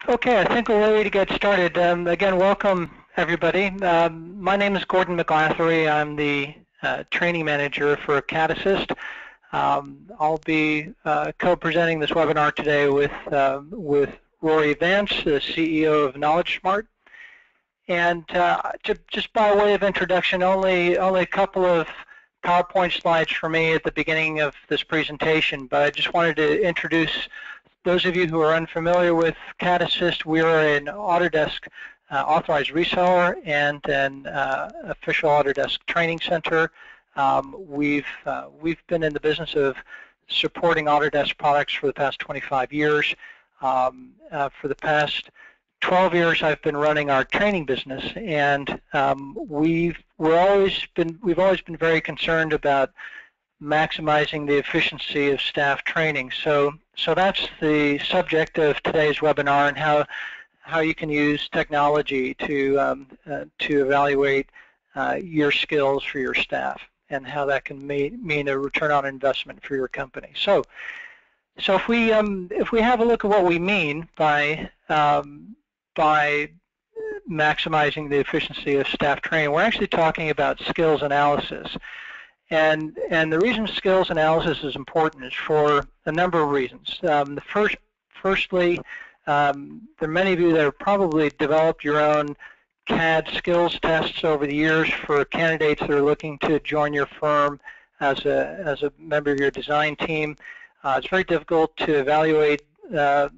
Okay, I think we're ready to get started. Again, welcome everybody. My name is Gordon McGlathery. I'm the training manager for Cadassist. I'll be co-presenting this webinar today with Rory Vance, the CEO of KnowledgeSmart. And just by way of introduction, only a couple of PowerPoint slides for me at the beginning of this presentation, but I just wanted to introduce those of you who are unfamiliar with Cadassist. We are an Autodesk authorized reseller and an official Autodesk training center. We've been in the business of supporting Autodesk products for the past 25 years. For the past 12 years, I've been running our training business, and we've always been very concerned about maximizing the efficiency of staff training. So that's the subject of today's webinar, and how you can use technology to evaluate your skills for your staff, and how that can mean a return on investment for your company. So if we have a look at what we mean by maximizing the efficiency of staff training, we're actually talking about skills analysis. And the reason skills analysis is important is for a number of reasons. Firstly, there are many of you that have probably developed your own CAD skills tests over the years for candidates that are looking to join your firm as a member of your design team. It's very difficult to evaluate a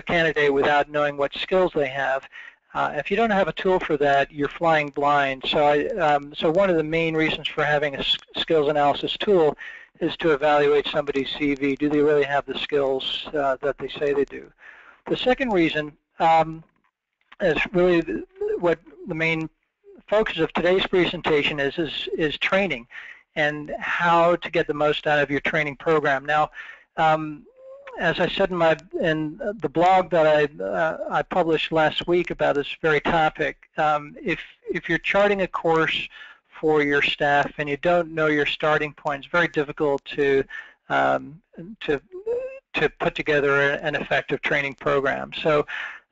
candidate without knowing what skills they have. If you don't have a tool for that, you're flying blind. So one of the main reasons for having a skills analysis tool is to evaluate somebody's CV. Do they really have the skills that they say they do? The second reason is really what the main focus of today's presentation is training, and how to get the most out of your training program. Now, as I said in the blog that I published last week about this very topic, if you're charting a course for your staff and you don't know your starting point, it's very difficult to put together an effective training program. So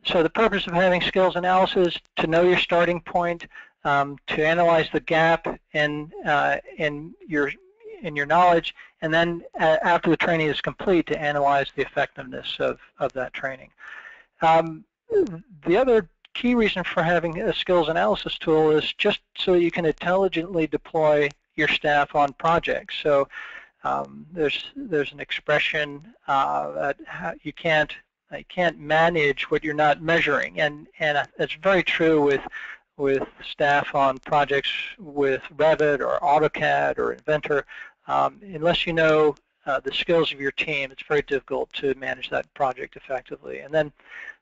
the purpose of having skills analysis, to know your starting point, to analyze the gap in your knowledge, and then after the training is complete, to analyze the effectiveness of that training. The other key reason for having a skills analysis tool is just so you can intelligently deploy your staff on projects. So there's an expression that you can't manage what you're not measuring, and it's very true with staff on projects with Revit or AutoCAD or Inventor. Unless you know the skills of your team, it's very difficult to manage that project effectively. And then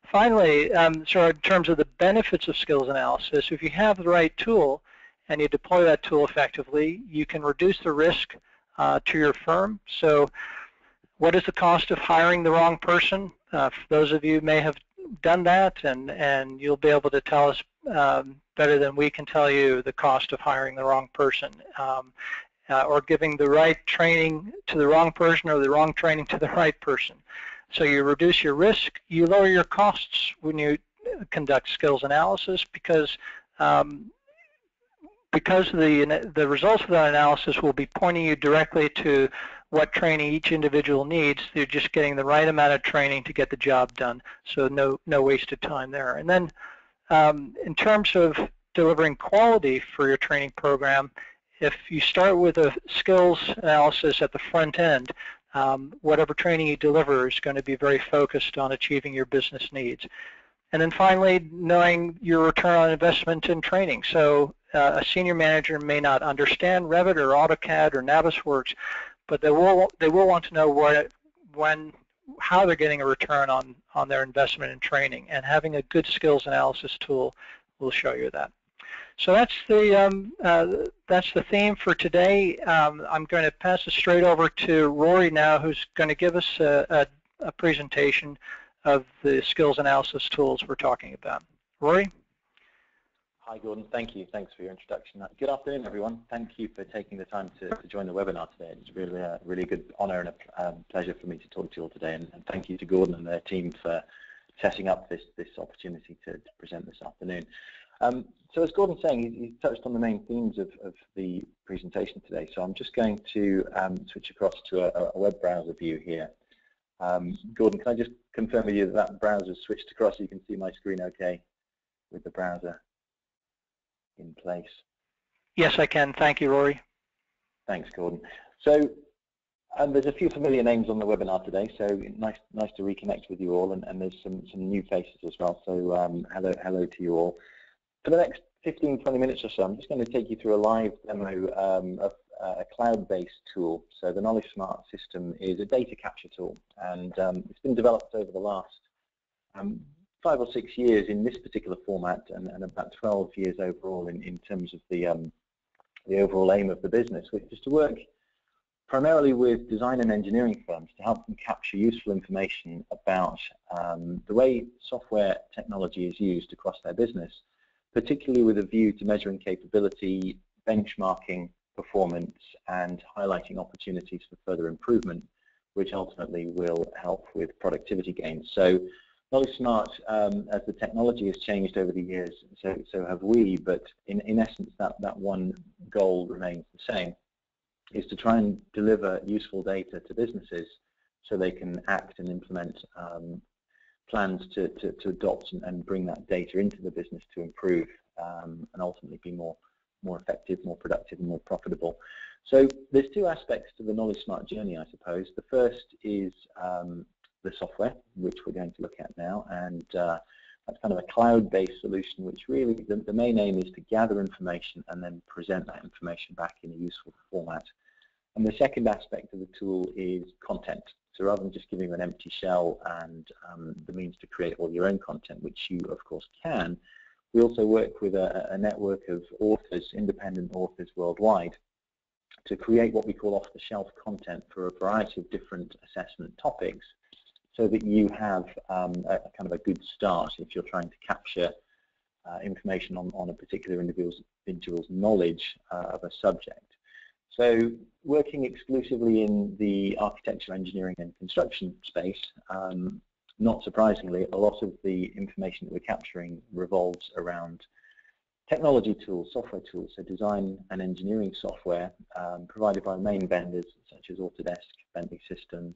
finally, so in terms of the benefits of skills analysis, if you have the right tool and you deploy that tool effectively, you can reduce the risk to your firm. So what is the cost of hiring the wrong person? For those of you who may have done that, and you'll be able to tell us better than we can tell you the cost of hiring the wrong person, or giving the right training to the wrong person, or the wrong training to the right person. So you reduce your risk, you lower your costs when you conduct skills analysis, because the results of that analysis will be pointing you directly to what training each individual needs. You're just getting the right amount of training to get the job done, so no wasted time there. And then in terms of delivering quality for your training program, if you start with a skills analysis at the front end, whatever training you deliver is going to be very focused on achieving your business needs. And then finally, knowing your return on investment in training. So a senior manager may not understand Revit or AutoCAD or Navisworks, but they will want to know how they're getting a return on their investment in training, and having a good skills analysis tool will show you that. So that's the theme for today. I'm going to pass it straight over to Rory now, who's going to give us a presentation of the skills analysis tools we're talking about. Rory? Hi, Gordon. Thank you. Thanks for your introduction. Good afternoon, everyone. Thank you for taking the time to join the webinar today. It's really a really good honor and a pleasure for me to talk to you all today. And thank you to Gordon and their team for setting up this opportunity to present this afternoon. So as Gordon's saying, he's touched on the main themes of the presentation today. So I'm just going to switch across to a web browser view here. Gordon, can I just confirm with you that browser's switched across so you can see my screen okay with the browser in place? Yes, I can. Thank you, Rory. Thanks, Gordon. So there's a few familiar names on the webinar today, so nice to reconnect with you all, and there's some new faces as well. So hello to you all. For the next 15-20 minutes or so, I'm just going to take you through a live demo of a cloud-based tool. So the KnowledgeSmart system is a data capture tool, and it's been developed over the last 5 or 6 years in this particular format, and about 12 years overall in terms of the overall aim of the business, which is to work primarily with design and engineering firms to help them capture useful information about the way software technology is used across their business, particularly with a view to measuring capability, benchmarking performance, and highlighting opportunities for further improvement, which ultimately will help with productivity gains. So KnowledgeSmart, as the technology has changed over the years, so have we, but in essence that one goal remains the same, is to try and deliver useful data to businesses so they can act and implement plans to adopt and bring that data into the business to improve and ultimately be more effective, more productive, and more profitable. So there's two aspects to the KnowledgeSmart journey, I suppose. The first is the software, which we're going to look at now, and that's kind of a cloud-based solution, which really the main aim is to gather information and then present that information back in a useful format. And the second aspect of the tool is content. So rather than just giving you an empty shell and the means to create all your own content, which you of course can, we also work with a network of authors, independent authors worldwide, to create what we call off-the-shelf content for a variety of different assessment topics, so that you have a kind of a good start if you're trying to capture information on a particular individual's knowledge of a subject. So working exclusively in the architecture, engineering, and construction space, not surprisingly, a lot of the information that we're capturing revolves around technology tools, software tools, so design and engineering software provided by main vendors such as Autodesk, Bentley Systems,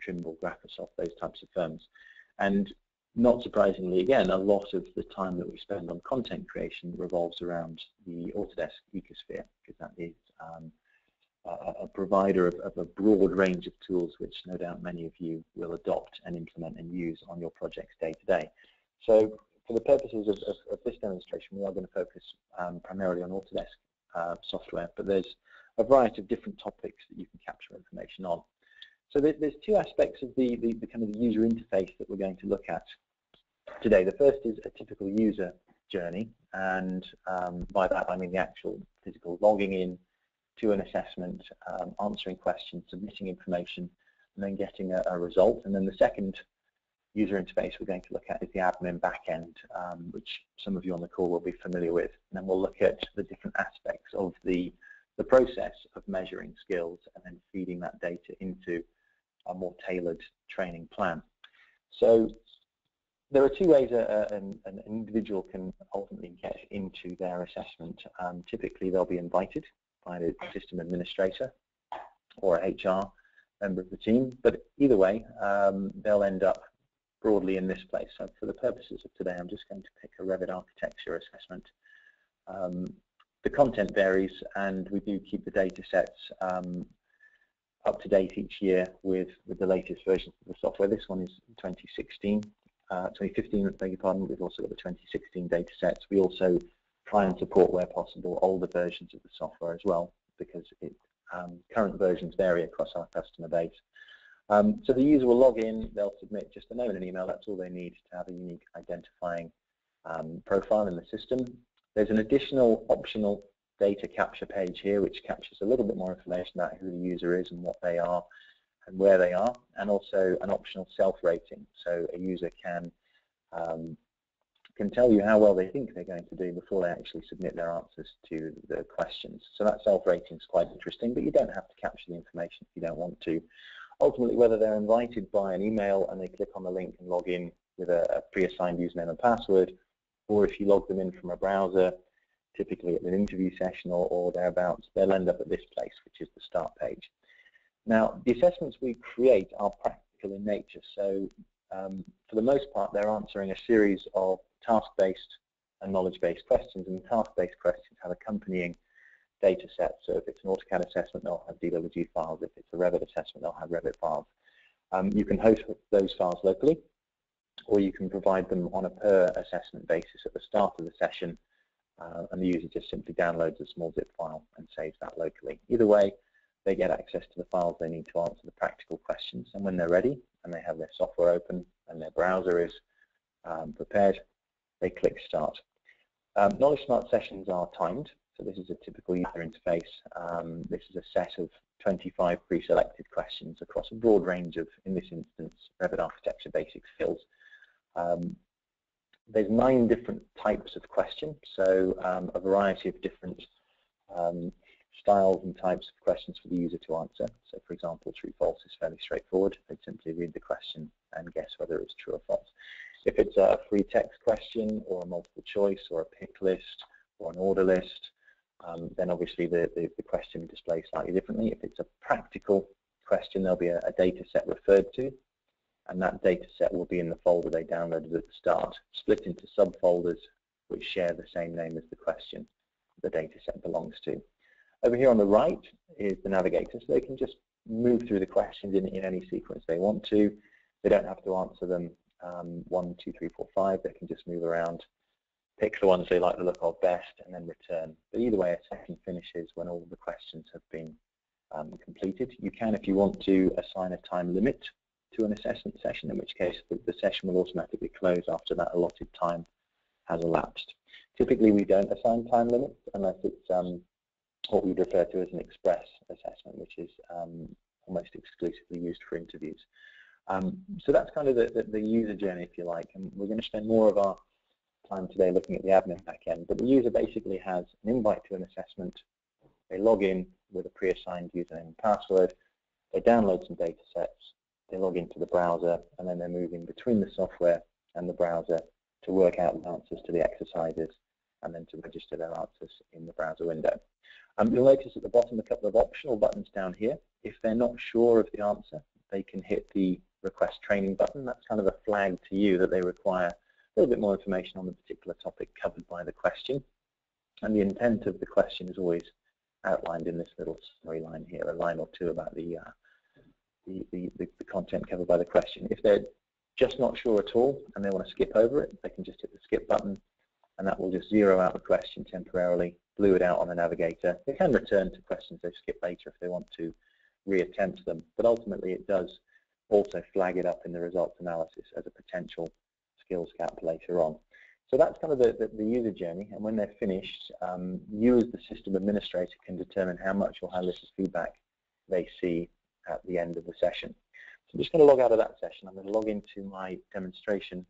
Trimble, Graphisoft, those types of firms. And not surprisingly, again, a lot of the time that we spend on content creation revolves around the Autodesk ecosphere, because that is a provider of a broad range of tools which no doubt many of you will adopt and implement and use on your projects day to day. So for the purposes of this demonstration, we are going to focus primarily on Autodesk software, but there's a variety of different topics that you can capture information on. So there's two aspects of the kind of the user interface that we're going to look at today. The first is a typical user journey, and by that I mean the actual physical logging in to an assessment, answering questions, submitting information, and then getting a result. And then the second user interface we're going to look at is the admin backend, which some of you on the call will be familiar with. And then we'll look at the different aspects of the process of measuring skills and then feeding that data into a more tailored training plan. So there are two ways an individual can ultimately get into their assessment. Typically they'll be invited by the system administrator or a HR member of the team, but either way they'll end up broadly in this place. So for the purposes of today, I'm just going to pick a Revit architecture assessment. The content varies, and we do keep the data sets up to date each year with the latest versions of the software. This one is 2015, beg your pardon. We've also got the 2016 data sets. We also try and support, where possible, older versions of the software as well, because current versions vary across our customer base. So the user will log in, they'll submit just a name and an email. That's all they need to have a unique identifying profile in the system. There's an additional optional data capture page here, which captures a little bit more information about who the user is and what they are and where they are, and also an optional self-rating. So a user can tell you how well they think they're going to do before they actually submit their answers to the questions. So that self-rating is quite interesting, but you don't have to capture the information if you don't want to. ultimately whether they're invited by an email and they click on the link and log in with a pre-assigned username and password, or if you log them in from a browser, typically at an interview session or thereabouts, they'll end up at this place, which is the start page. Now, the assessments we create are practical in nature, so for the most part, they're answering a series of task-based and knowledge-based questions, and the task-based questions have accompanying data sets. So if it's an AutoCAD assessment, they'll have DWG files. If it's a Revit assessment, they'll have Revit files. You can host those files locally, or you can provide them on a per assessment basis at the start of the session, and the user just simply downloads a small zip file and saves that locally. Either way, they get access to the files they need to answer the practical questions, and when they're ready and they have their software open and their browser is prepared, they click Start. KnowledgeSmart sessions are timed, so this is a typical user interface. This is a set of 25 pre-selected questions across a broad range of, in this instance, Revit architecture basic skills. There's 9 different types of question, so a variety of different styles and types of questions for the user to answer. So for example, TrueFalse is fairly straightforward. They simply read the question and guess whether it's true or false. If it's a free text question or a multiple choice or a pick list or an order list, then obviously the question displays slightly differently. If it's a practical question, there'll be a data set referred to, and that data set will be in the folder they downloaded at the start, split into subfolders which share the same name as the question the data set belongs to. Over here on the right is the navigator, so they can just move through the questions in any sequence they want to. They don't have to answer them 1, 2, 3, 4, 5. They can just move around, pick the ones they like the look of best, and then return. But either way, a session finishes when all the questions have been completed. You can, if you want to, assign a time limit to an assessment session, in which case the session will automatically close after that allotted time has elapsed. Typically, we don't assign time limits unless it's what we refer to as an express assessment, which is almost exclusively used for interviews. So that's kind of the user journey, if you like, and we're going to spend more of our time today looking at the admin backend. But the user basically has an invite to an assessment. They log in with a pre-assigned username and password. They download some data sets. They log into the browser, and then they're moving between the software and the browser to work out the answers to the exercises and then to register their answers in the browser window. You'll notice at the bottom a couple of optional buttons down here. If they're not sure of the answer, they can hit the request training button. That's kind of a flag to you that they require a little bit more information on the particular topic covered by the question. And the intent of the question is always outlined in this little summary line here, a line or two about the content covered by the question. If they're just not sure at all and they want to skip over it, they can just hit the skip button, and that will just zero out the question temporarily, blue it out on the navigator. They can return to questions they've skipped later if they want to reattempt them, but ultimately it does also flag it up in the results analysis as a potential skills gap later on. So that's kind of the user journey, and when they're finished, you as the system administrator can determine how much or how little feedback they see at the end of the session. So I'm just going to log out of that session. I'm going to log into my demonstration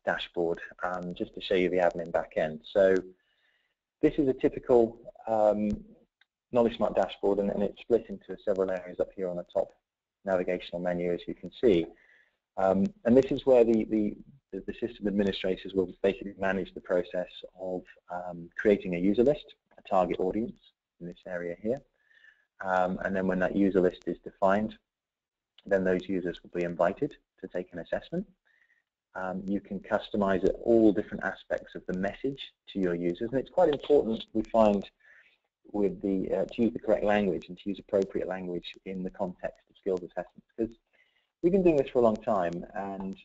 dashboard just to show you the admin back end. So this is a typical KnowledgeSmart dashboard, and it's split into several areas up here on the top navigational menu, as you can see. And this is where the system administrators will basically manage the process of creating a user list, a target audience in this area here. And then when that user list is defined, then those users will be invited to take an assessment. You can customize it, all different aspects of the message to your users, and it's quite important, we find, with to use the correct language and to use appropriate language in the context of skills assessments, because we've been doing this for a long time, and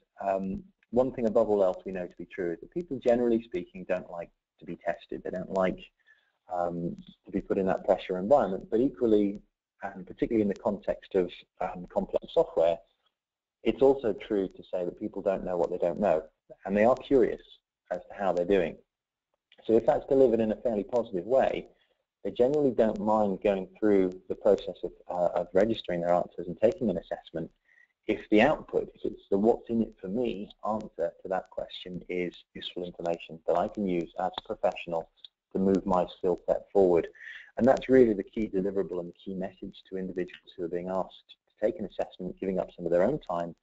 one thing above all else we know to be true is that people, generally speaking, don't like to be tested. They don't like to be put in that pressure environment, but equally, and particularly in the context of complex software, it's also true to say that people don't know what they don't know, and they are curious as to how they're doing. So if that's delivered in a fairly positive way, they generally don't mind going through the process of registering their answers and taking an assessment if the output, if it's the what's in it for me answer to that question, is useful information that I can use as a professional to move my skill set forward. And that's really the key deliverable and the key message to individuals who are being asked to take an assessment, giving up some of their own time,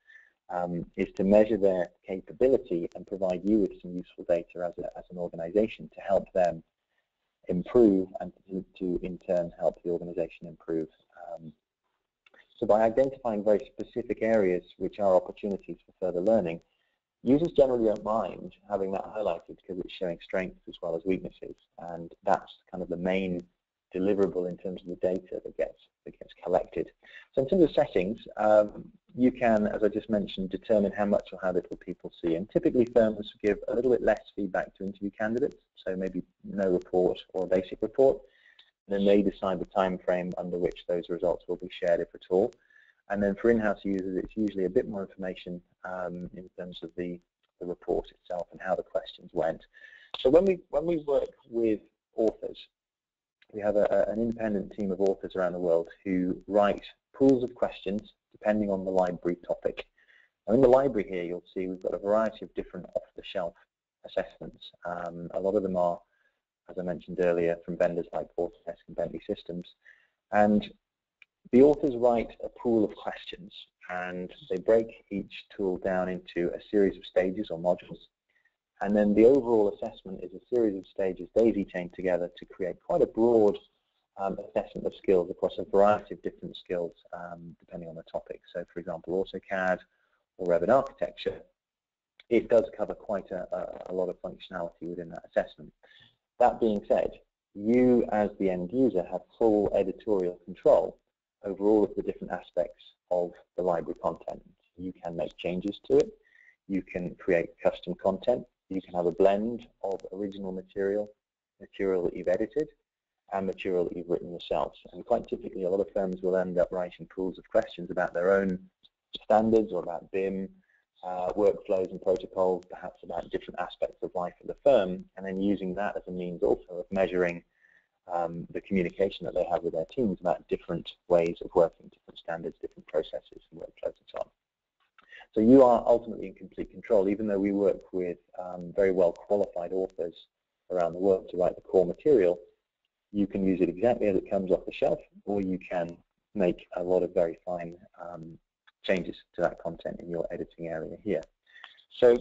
is to measure their capability and provide you with some useful data as an organization to help them improve and to in turn help the organization improve. So by identifying very specific areas which are opportunities for further learning, users generally don't mind having that highlighted because it's showing strengths as well as weaknesses, and that's kind of the main deliverable in terms of the data that gets collected. So in terms of settings, you can, as I just mentioned, determine how much or how little people see, and typically firms give a little bit less feedback to interview candidates, so maybe no report or a basic report. Then they decide the time frame under which those results will be shared, if at all. And then for in-house users, it's usually a bit more information in terms of the report itself and how the questions went. So when we work with authors, we have an independent team of authors around the world who write pools of questions depending on the library topic. Now in the library here, you'll see we've got a variety of different off-the-shelf assessments. A lot of them are, as I mentioned earlier, from vendors like Autodesk and Bentley Systems. And the authors write a pool of questions, and they break each tool down into a series of stages or modules. And then the overall assessment is a series of stages daisy-chained together to create quite a broad assessment of skills across a variety of different skills depending on the topic. So for example, AutoCAD or Revit architecture, it does cover quite a lot of functionality within that assessment. That being said, you as the end user have full editorial control over all of the different aspects of the library content. You can make changes to it, you can create custom content, you can have a blend of original material that you've edited, and material that you've written yourselves. And quite typically, a lot of firms will end up writing pools of questions about their own standards or about BIM, workflows and protocols, perhaps about different aspects of life of the firm, and then using that as a means also of measuring the communication that they have with their teams about different ways of working, different standards, different processes and workflows and so on. So you are ultimately in complete control, even though we work with very well qualified authors around the world to write the core material. You can use it exactly as it comes off the shelf, or you can make a lot of very fine changes to that content in your editing area here. So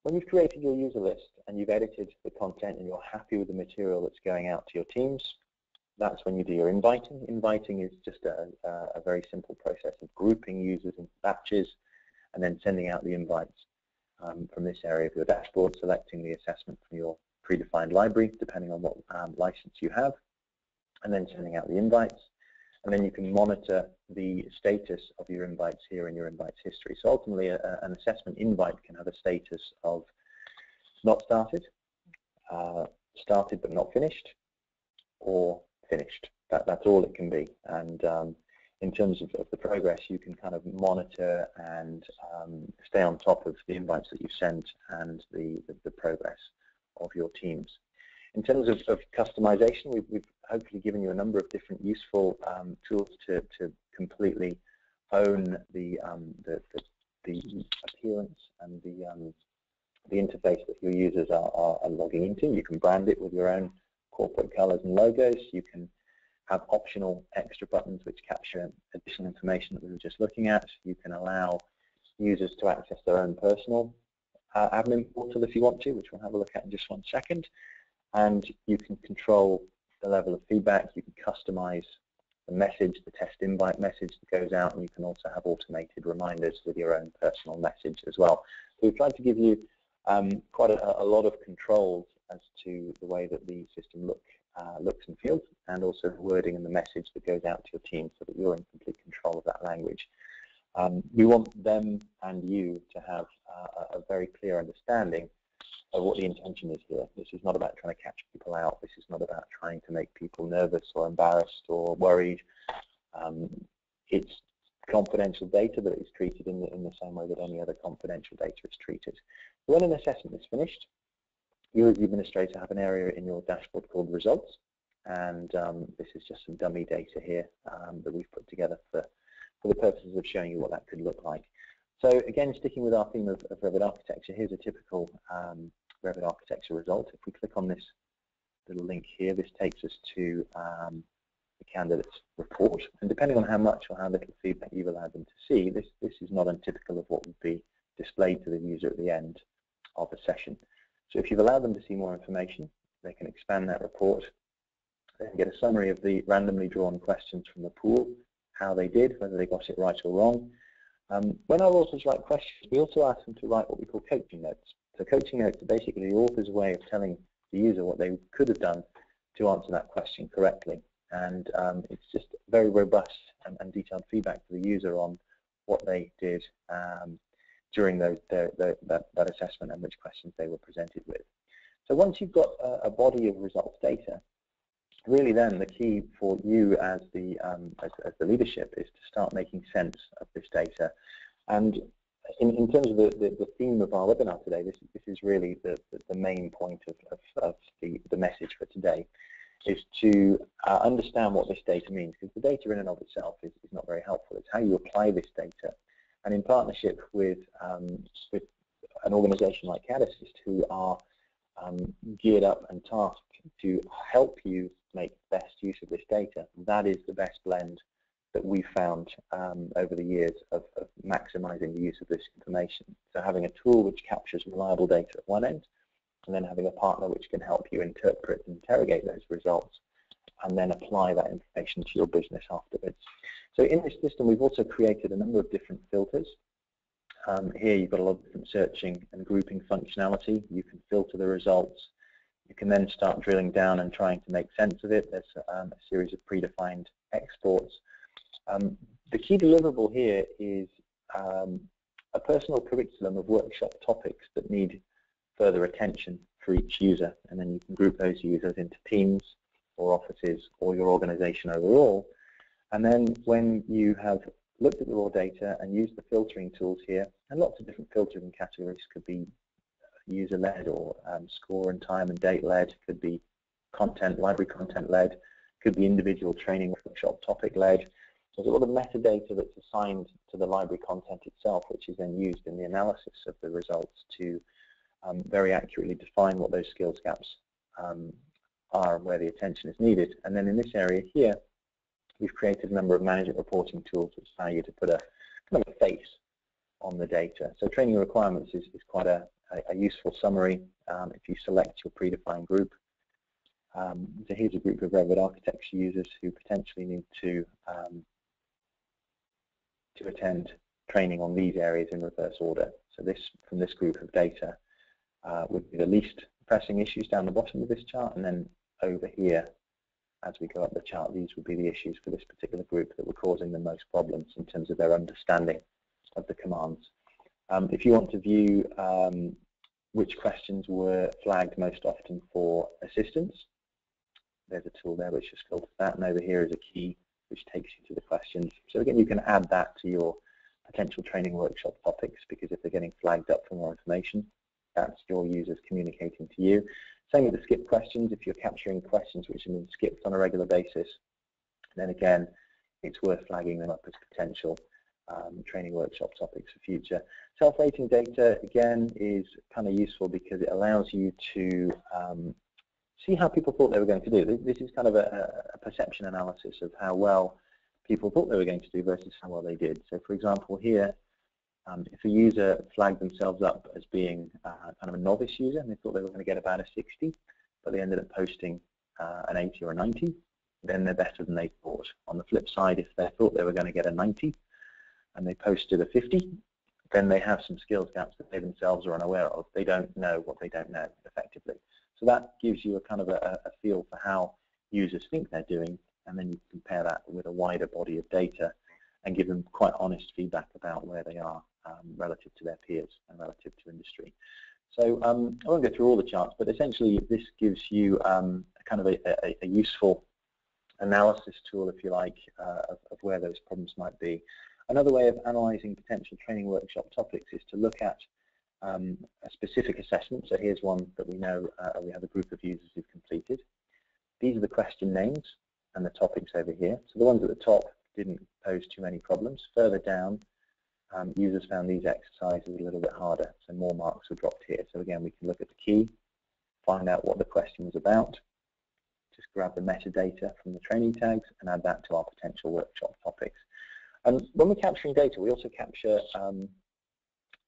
when you've created your user list and you've edited the content and you're happy with the material that's going out to your teams, that's when you do your inviting. Inviting is just a very simple process of grouping users into batches and then sending out the invites from this area of your dashboard, selecting the assessment from your predefined library, depending on what license you have, and then sending out the invites. And then you can monitor the status of your invites here in your invites history. So ultimately, an assessment invite can have a status of not started, started but not finished, or finished. That's all it can be. And in terms of the progress, you can kind of monitor and stay on top of the invites that you sent and the progress of your teams. In terms of customization, we've hopefully given you a number of different useful tools to completely own the appearance and the interface that your users are logging into. You can brand it with your own corporate colors and logos. You can have optional extra buttons which capture additional information that we were just looking at. You can allow users to access their own personal admin portal if you want to, which we'll have a look at in just 1 second. And you can control the level of feedback. You can customize the message, the test invite message that goes out, and you can also have automated reminders with your own personal message as well. So we've tried to give you quite a lot of controls as to the way that the system looks and feels, and also the wording and the message that goes out to your team so that you're in complete control of that language. We want them and you to have a very clear understanding of what the intention is here. This is not about trying to catch people out. This is not about trying to make people nervous or embarrassed or worried. It's confidential data that is treated in the same way that any other confidential data is treated. When an assessment is finished, you as the administrator have an area in your dashboard called results, and this is just some dummy data here that we've put together for the purposes of showing you what that could look like. So again, sticking with our theme of Revit architecture, here's a typical Revit architecture result. If we click on this little link here, this takes us to the candidate's report, and depending on how much or how little feedback you've allowed them to see, this is not untypical of what would be displayed to the user at the end of a session. So if you've allowed them to see more information, they can expand that report, they can get a summary of the randomly drawn questions from the pool, how they did, whether they got it right or wrong. When our authors write questions, we also ask them to write what we call coaching notes. So coaching notes are basically the author's way of telling the user what they could have done to answer that question correctly. And it's just very robust and detailed feedback to the user on what they did during that assessment and which questions they were presented with. So once you've got a body of results data, really then the key for you as the leadership is to start making sense of this data. And in terms of the theme of our webinar today, this is really the main point of the message for today, is to understand what this data means, because the data in and of itself is not very helpful. It's how you apply this data. And in partnership with an organization like Cadassist, who are geared up and tasked to help you make best use of this data, that is the best blend that we've found over the years of maximizing the use of this information. So having a tool which captures reliable data at one end, and then having a partner which can help you interpret and interrogate those results, and then apply that information to your business afterwards. So in this system, we've also created a number of different filters. Here you've got a lot of different searching and grouping functionality. You can filter the results. You can then start drilling down and trying to make sense of it. There's a series of predefined exports. The key deliverable here is a personal curriculum of workshop topics that need further attention for each user, and then you can group those users into teams or offices or your organization overall. And then when you have looked at the raw data and used the filtering tools here, and lots of different filtering categories, could be user-led or score and time and date-led, could be content, library content-led, could be individual training workshop topic-led. There's a lot of metadata that's assigned to the library content itself, which is then used in the analysis of the results to very accurately define what those skills gaps are and where the attention is needed. And then in this area here, we've created a number of management reporting tools which allow you to put a kind of a face on the data. So training requirements is quite a useful summary if you select your predefined group. So here's a group of Revit architecture users who potentially need to attend training on these areas in reverse order. So this, from this group of data, would be the least pressing issues down the bottom of this chart, and then over here, as we go up the chart, these would be the issues for this particular group that were causing the most problems in terms of their understanding of the commands. If you want to view which questions were flagged most often for assistance, there's a tool there which just filters that, and over here is a key which takes you to the questions. So again, you can add that to your potential training workshop topics, because if they're getting flagged up for more information, that's your users communicating to you. Same with the skip questions. If you're capturing questions which have been skipped on a regular basis, then again, it's worth flagging them up as potential training workshop topics for future. Self-rating data, again, is kind of useful because it allows you to see how people thought they were going to do. This is kind of a perception analysis of how well people thought they were going to do versus how well they did. So for example here, if a user flagged themselves up as being kind of a novice user and they thought they were going to get about a 60, but they ended up posting an 80 or a 90, then they're better than they thought. On the flip side, if they thought they were going to get a 90 and they posted a 50, then they have some skills gaps that they themselves are unaware of. They don't know what they don't know effectively. So that gives you a kind of a feel for how users think they're doing, and then you compare that with a wider body of data and give them quite honest feedback about where they are relative to their peers and relative to industry. So I won't go through all the charts, but essentially this gives you kind of a useful analysis tool, if you like, of where those problems might be. Another way of analysing potential training workshop topics is to look at a specific assessment. So here's one that we know we have a group of users who've completed. These are the question names and the topics over here. So the ones at the top didn't pose too many problems. Further down, users found these exercises a little bit harder, so more marks were dropped here. So again, we can look at the key, find out what the question was about, just grab the metadata from the training tags and add that to our potential workshop topics. And when we're capturing data, we also capture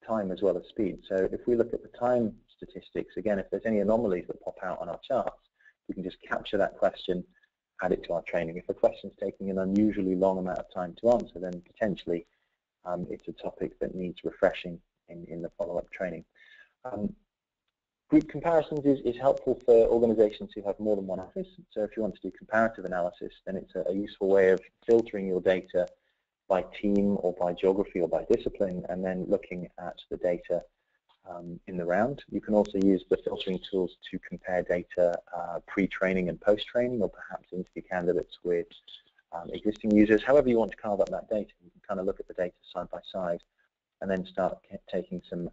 time as well as speed. So if we look at the time statistics, again, if there's any anomalies that pop out on our charts, we can just capture that question, add it to our training. If a question's taking an unusually long amount of time to answer, then potentially it's a topic that needs refreshing in the follow-up training. Group comparisons is helpful for organizations who have more than one office. So if you want to do comparative analysis, then it's a useful way of filtering your data by team or by geography or by discipline, and then looking at the data in the round. You can also use the filtering tools to compare data pre-training and post-training, or perhaps interview candidates with existing users. However you want to carve up that data, you can kind of look at the data side by side and then start taking some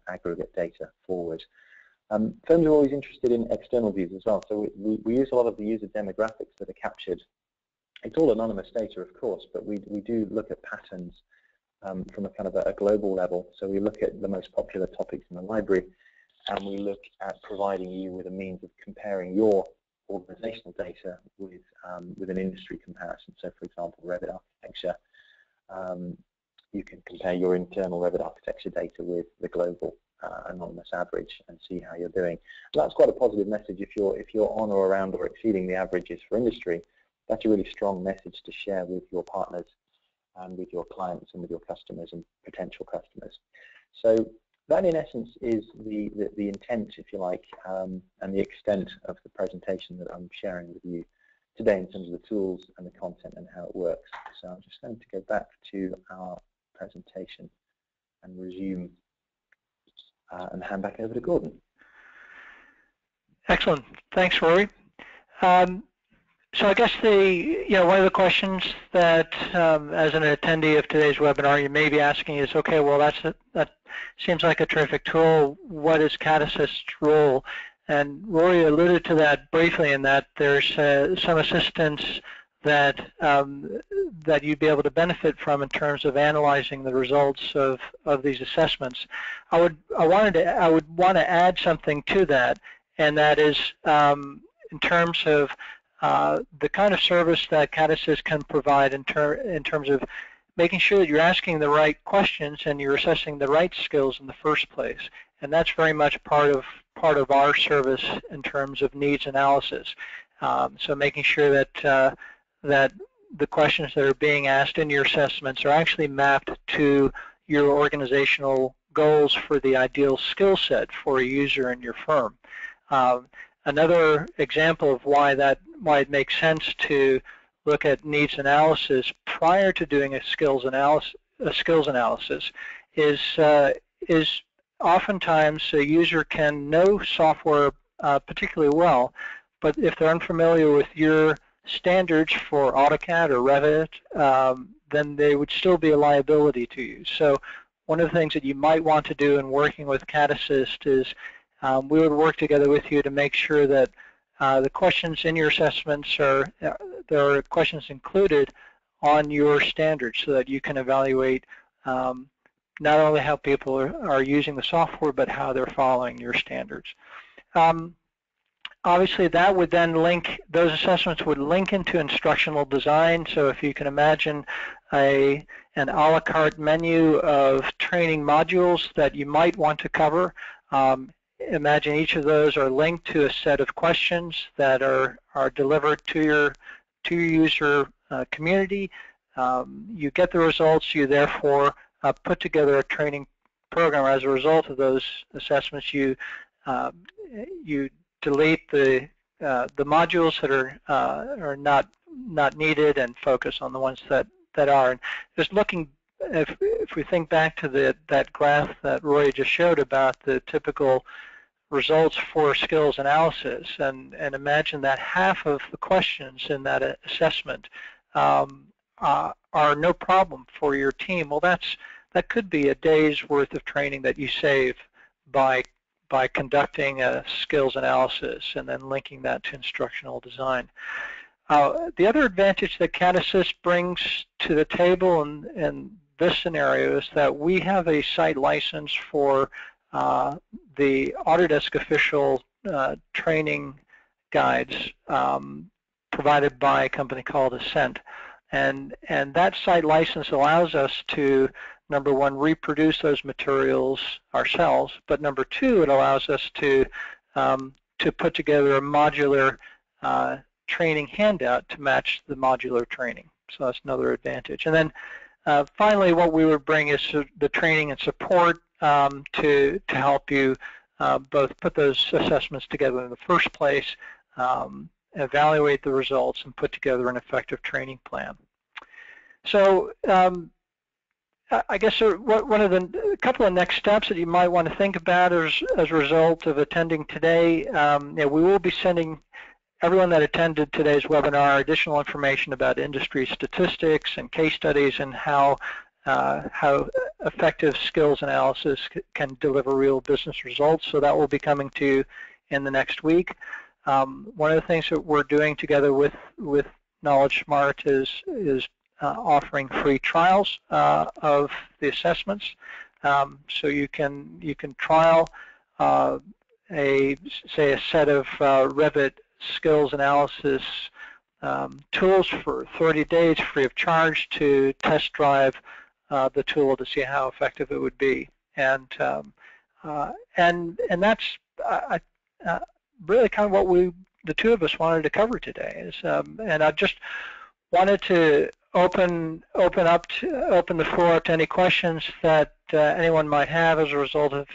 aggregate data forward. Firms are always interested in external views as well, so we use a lot of the user demographics that are captured. It's all anonymous data, of course, but we do look at patterns from a kind of a global level. So we look at the most popular topics in the library, and we look at providing you with a means of comparing your organizational data with an industry comparison. So, for example, Revit architecture, you can compare your internal Revit architecture data with the global anonymous average and see how you're doing. And that's quite a positive message if you're on or around or exceeding the averages for industry. That's a really strong message to share with your partners and with your clients and with your customers and potential customers. So that, in essence, is the intent, if you like, and the extent of the presentation that I'm sharing with you today in terms of the tools and the content and how it works. So I'm just going to go back to our presentation and resume and hand back over to Gordon. Excellent. Thanks, Rory. So I guess one of the questions that as an attendee of today's webinar you may be asking is, okay, well that seems like a terrific tool. What is Cadassist's role? And Rory alluded to that briefly in that there's some assistance that that you'd be able to benefit from in terms of analyzing the results of these assessments. I would want to add something to that, and that is in terms of the kind of service that Cadassist can provide in terms of making sure that you're asking the right questions and you're assessing the right skills in the first place. And that's very much part of our service in terms of needs analysis. So making sure that that the questions that are being asked in your assessments are actually mapped to your organizational goals for the ideal skill set for a user in your firm. Another example of why it makes sense to look at needs analysis prior to doing a skills analysis is oftentimes a user can know software particularly well, but if they're unfamiliar with your standards for AutoCAD or Revit, then they would still be a liability to you. So one of the things that you might want to do in working with Cadassist is we would work together with you to make sure that the questions in your assessments there are questions included on your standards so that you can evaluate not only how people are using the software, but how they're following your standards. Obviously, that would then link, those assessments would link into instructional design. So if you can imagine an a la carte menu of training modules that you might want to cover, imagine each of those are linked to a set of questions that are delivered to your user community. You get the results, you therefore put together a training program. As a result of those assessments, you delete the modules that are not needed and focus on the ones that are. And just looking, if we think back to that graph that Rory just showed about the typical results for skills analysis, and imagine that half of the questions in that assessment are no problem for your team. Well, that could be a day's worth of training that you save by conducting a skills analysis and then linking that to instructional design. The other advantage that Cadassist brings to the table in this scenario is that we have a site license for the Autodesk official training guides provided by a company called Ascent. And that site license allows us to, number one, reproduce those materials ourselves, but number two, it allows us to put together a modular training handout to match the modular training. So that's another advantage. And then finally, what we would bring is the training and support to help you both put those assessments together in the first place, evaluate the results, and put together an effective training plan. So I guess one of a couple of next steps that you might want to think about as a result of attending today, we will be sending everyone that attended today's webinar additional information about industry statistics and case studies and how effective skills analysis can deliver real business results. So that will be coming to you in the next week. One of the things that we're doing together with KnowledgeSmart is offering free trials of the assessments, so you can trial say a set of Revit skills analysis tools for 30 days free of charge to test drive the tool to see how effective it would be, and that's really kind of what the two of us wanted to cover today. And I just wanted to open the floor up to any questions that anyone might have as a result of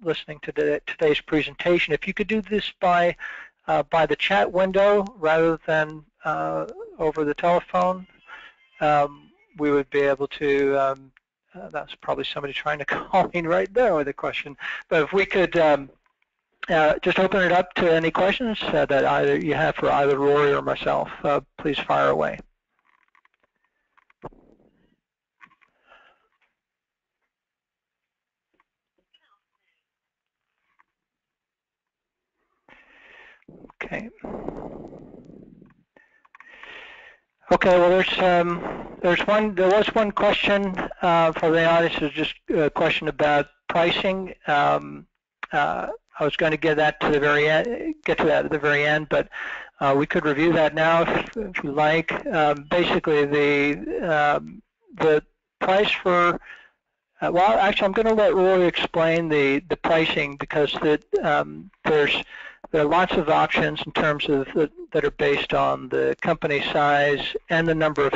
listening to today's presentation. If you could do this by the chat window rather than over the telephone, we would be able to. That's probably somebody trying to call in right there with a question. But if we could just open it up to any questions that either you have for either Rory or myself, please fire away. Okay. Okay. Well, there was one question for the audience. It's just a question about pricing. I was going to get that to the very end, at the very end, but we could review that now if you like. Basically, the price for well, actually, I'm going to let Rory explain the pricing, because there are lots of options in terms of that are based on the company size and the number of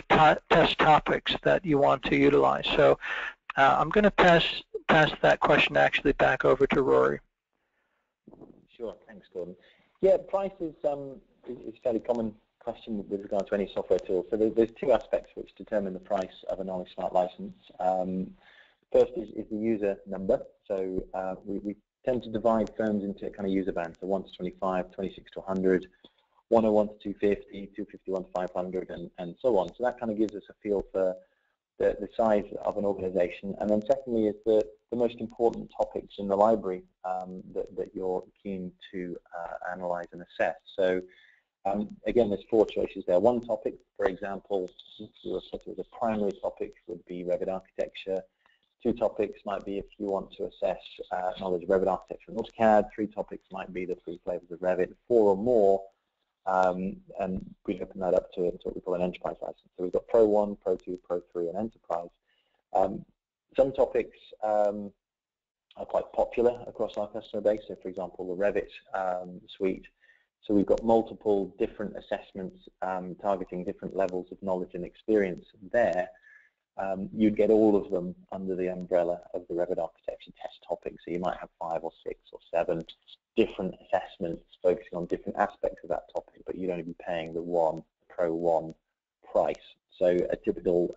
test topics that you want to utilize. So I'm going to pass that question actually back over to Rory. Sure, thanks, Gordon. Yeah, price is a fairly common question with regard to any software tool. So there's two aspects which determine the price of a KnowledgeSmart license. First is the user number. So we tend to divide firms into kind of user bands, so 1 to 25, 26 to 100, 101 to 250, 251 to 500, and so on. So that kind of gives us a feel for the size of an organization. And then secondly is the most important topics in the library that you're keen to analyze and assess. So again, there's four choices there. One topic, for example, as a primary topic would be Revit architecture. Two topics might be if you want to assess knowledge of Revit architecture and AutoCAD. Three topics might be the three flavors of Revit. Four or more, and we open that up to what we call an enterprise license. So we've got Pro 1, Pro 2, Pro 3, and Enterprise. Some topics are quite popular across our customer base. So, for example, the Revit suite. So we've got multiple different assessments targeting different levels of knowledge and experience there. You'd get all of them under the umbrella of the Revit architecture test topic. So you might have 5 or 6 or 7 different assessments focusing on different aspects of that topic, but you'd only be paying the one Pro 1 price. So a typical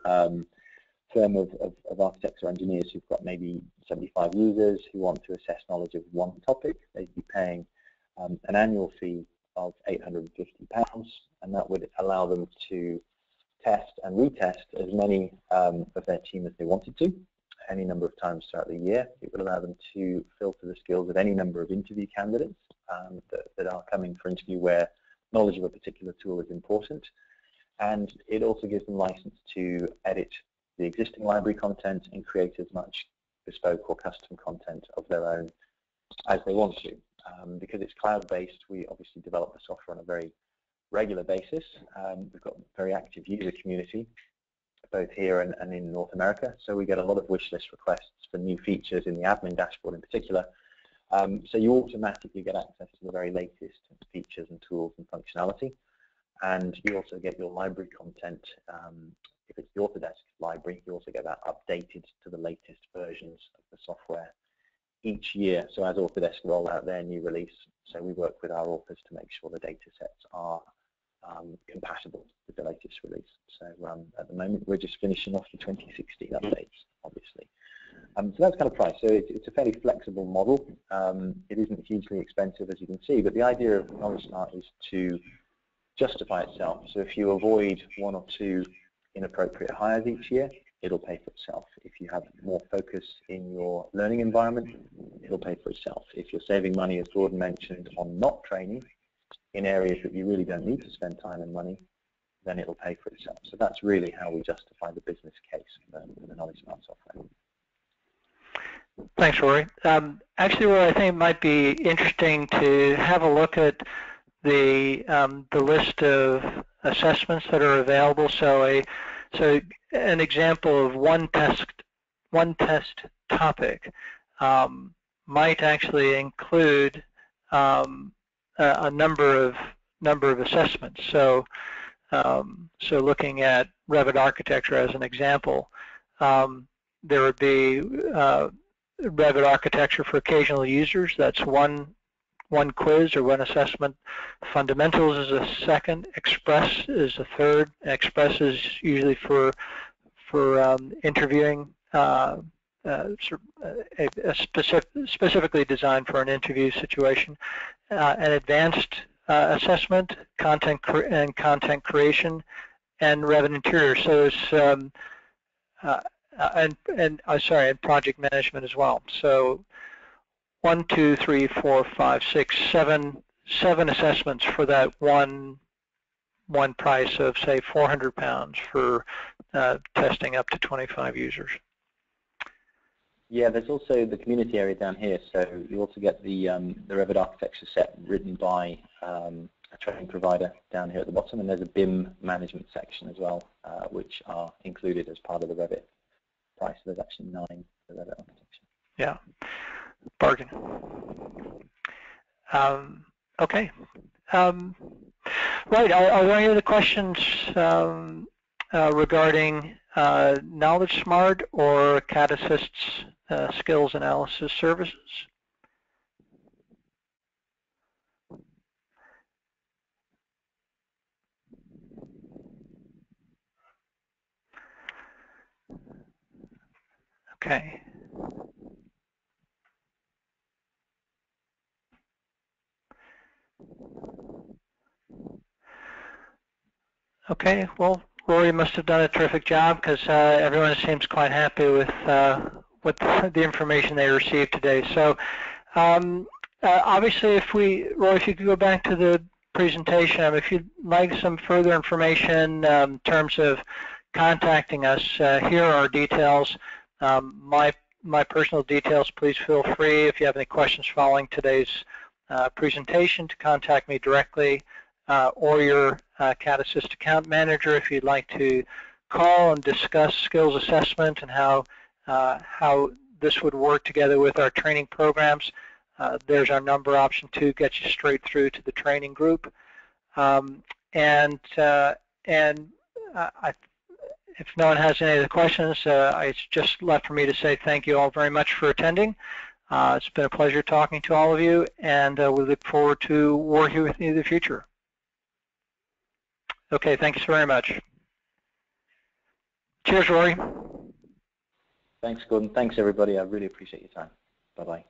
firm of architects or engineers who've got maybe 75 users who want to assess knowledge of one topic, they'd be paying an annual fee of £850, and that would allow them to test and retest as many of their team as they wanted to, any number of times throughout the year. It would allow them to filter the skills of any number of interview candidates that are coming for interview where knowledge of a particular tool is important. And it also gives them license to edit the existing library content and create as much bespoke or custom content of their own as they want to. Because it's cloud-based, we obviously develop the software on a very regular basis. We've got a very active user community, both here and in North America. So we get a lot of wish list requests for new features in the admin dashboard in particular. So you automatically get access to the very latest features and tools and functionality. And you also get your library content. If it's the Autodesk library, you also get that updated to the latest versions of the software each year. So as Autodesk roll out their new release, so we work with our authors to make sure the data sets are compatible with the latest release. So at the moment, we're just finishing off the 2016 updates, obviously. So that's kind of price. So it's a fairly flexible model. It isn't hugely expensive, as you can see, but the idea of KnowledgeSmart is to justify itself. So if you avoid 1 or 2 inappropriate hires each year, it'll pay for itself. If you have more focus in your learning environment, it'll pay for itself. If you're saving money, as Gordon mentioned, on not training in areas that you really don't need to spend time and money, then it'll pay for itself. So that's really how we justify the business case for the KnowledgeSmart software. Thanks, Rory. Actually, Rory, I think it might be interesting to have a look at the list of assessments that are available. So an example of one test topic might actually include a number of assessments. So looking at Revit architecture as an example, there would be Revit architecture for occasional users. That's one quiz or one assessment. Fundamentals is a second. Express is a third. Express is usually for interviewing, specifically designed for an interview situation. An advanced assessment, content creation, and Revit interior. So there's and project management as well. So 1, 2, 3, 4, 5, 6, 7 assessments for that one price of, say, £400 for testing up to 25 users. Yeah, there's also the community area down here. So you also get the Revit architecture set written by a training provider down here at the bottom, and there's a BIM management section as well, which are included as part of the Revit price. So there's actually 9 for Revit architecture. Yeah. Bargain. Okay. Right. Are there any other questions regarding KnowledgeSmart or Cadassist's skills analysis services? Okay. Okay, well, Rory must have done a terrific job because everyone seems quite happy with the information they received today. So obviously, Rory, if you could go back to the presentation, if you'd like some further information in terms of contacting us, here are our details. My personal details, please feel free if you have any questions following today's presentation to contact me directly. Or your Cadassist account manager if you'd like to call and discuss skills assessment and how this would work together with our training programs. There's our number, option 2, gets you straight through to the training group. If no one has any other questions, it's just left for me to say thank you all very much for attending. It's been a pleasure talking to all of you, and we look forward to working with you in the future. Okay, thanks very much. Cheers, Rory. Thanks, Gordon. Thanks, everybody. I really appreciate your time. Bye-bye.